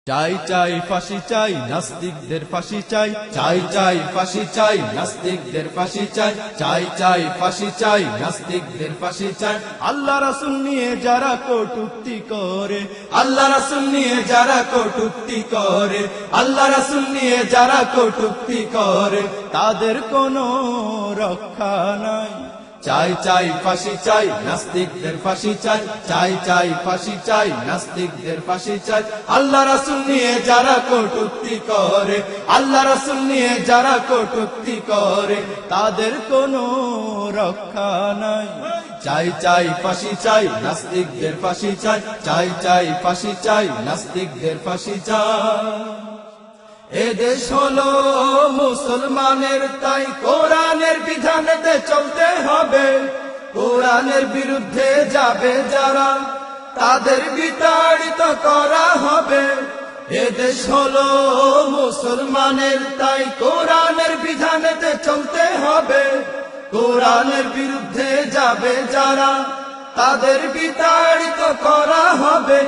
চাই চাই ফাঁসি চাই নাস্তিকদের ফাঁসি চাই, চাই চাই ফাঁসি চাই নাস্তিকদের ফাঁসি চাই, চাই চাই ফাঁসি চাই নাস্তিকদের ফাঁসি চাই। আল্লাহ রাসূল নিয়ে যারা কটূক্তি করে, আল্লাহ রাসূল নিয়ে যারা কটূক্তি করে, আল্লাহ রাসূল নিয়ে যারা কটূক্তি করে, তাদের কোনো রক্ষা নাই। চাই চাই ফাঁসি চাই নাস্তিকদের ফাঁসি চাই, চাই চাই ফাঁসি চাই নাস্তিকদের ফাঁসি চাই। আল্লাহ রাসূল নিয়ে যারা কটূক্তি করে, আল্লাহ রাসূল নিয়ে যারা কটূক্তি করে, তাদের কোনো রক্ষা নাই। চাই চাই ফাঁসি চাই নাস্তিকদের ফাঁসি চাই, চাই চাই ফাঁসি চাই নাস্তিকদের ফাঁসি চাই। এদেশ হলো মুসলমানের, তাই কোরআনের বিধানেতে চলতে হবে। কোরআনের বিরুদ্ধে যাবে যারা, তাদের বিতাড়িত করা হবে। এদেশ হলো মুসলমানের, তাই কোরআনের বিধানেতে চলতে হবে। কোরআনের বিরুদ্ধে যাবে যারা, তাদের বিতাড়িত করা হবে।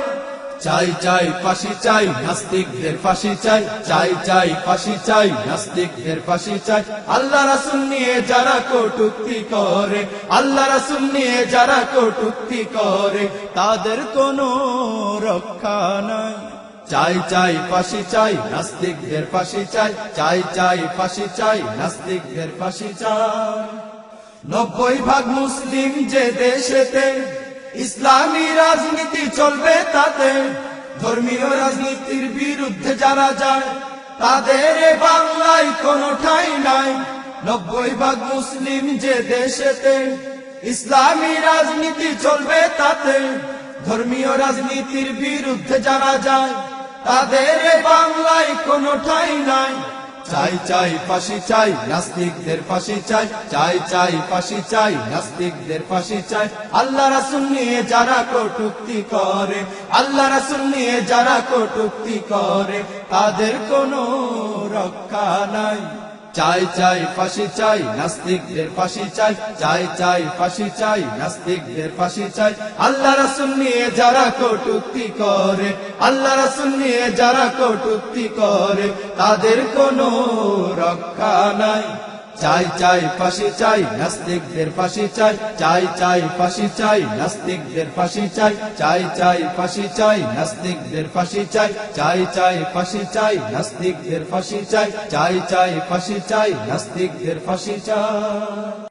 চাই চাই ফাঁসি চাই নাস্তিকদের ফাঁসি চাই, চাই চাই ফাঁসি চাই নাস্তিকদের ফাঁসি চাই। আল্লাহ রাসূল নিয়ে যারা কটূক্তি করে, আল্লাহ রাসূল নিয়ে যারা কটূক্তি করে, তাদের কোনো রক্ষা নাই। চাই চাই ফাঁসি চাই নাস্তিকদের ফাঁসি চাই, চাই চাই ফাঁসি চাই নাস্তিকদের ফাঁসি চাই। 90% মুসলিম যে দেশেতে ইসলামী রাজনীতি চলবে, তাতে ধর্মীয় রাজনীতির বিরুদ্ধে যারা যায়, তাদের বাংলায় কোনো ঠাঁই নাই। 90% মুসলিম যে দেশেতে ইসলামী রাজনীতি চলবে, তাতে ধর্মীয় রাজনীতির বিরুদ্ধে যারা যায়, তাদের বাংলায় কোনো ঠাঁই নাই। চাই চাই ফাঁসি চাই নাস্তিকদের ফাঁসি চাই, চাই চাই ফাঁসি চাই নাস্তিকদের ফাঁসি চাই। আল্লাহ রাসূল নিয়ে যারা কটূক্তি করে, আল্লাহ রাসূল নিয়ে যারা কটূক্তি করে, তাদের কোনো রক্ষা নাই। চাই চাই ফাঁসি চাই নাস্তিকদের ফাঁসি চাই, চাই চাই ফাঁসি চাই নাস্তিকদের ফাঁসি চাই। আল্লাহ রাসূল নিয়ে যারা কটূক্তি করে, আল্লাহ রাসূল নিয়ে যারা কটূক্তি করে, তাদের কোনো রক্ষা নাই। চাই চাই ফাঁসি চাই নাস্তিকদের ফাঁসি চাই, চাই চাই ফাঁসি চাই নাস্তিকদের ফাঁসি চাই, চাই চাই ফাঁসি চাই নাস্তিকদের ফাঁসি চাই, চাই চাই ফাঁসি চাই নাস্তিকদের ফাঁসি চাই, চাই চাই ফাঁসি চাই নাস্তিকদের ফাঁসি চাই।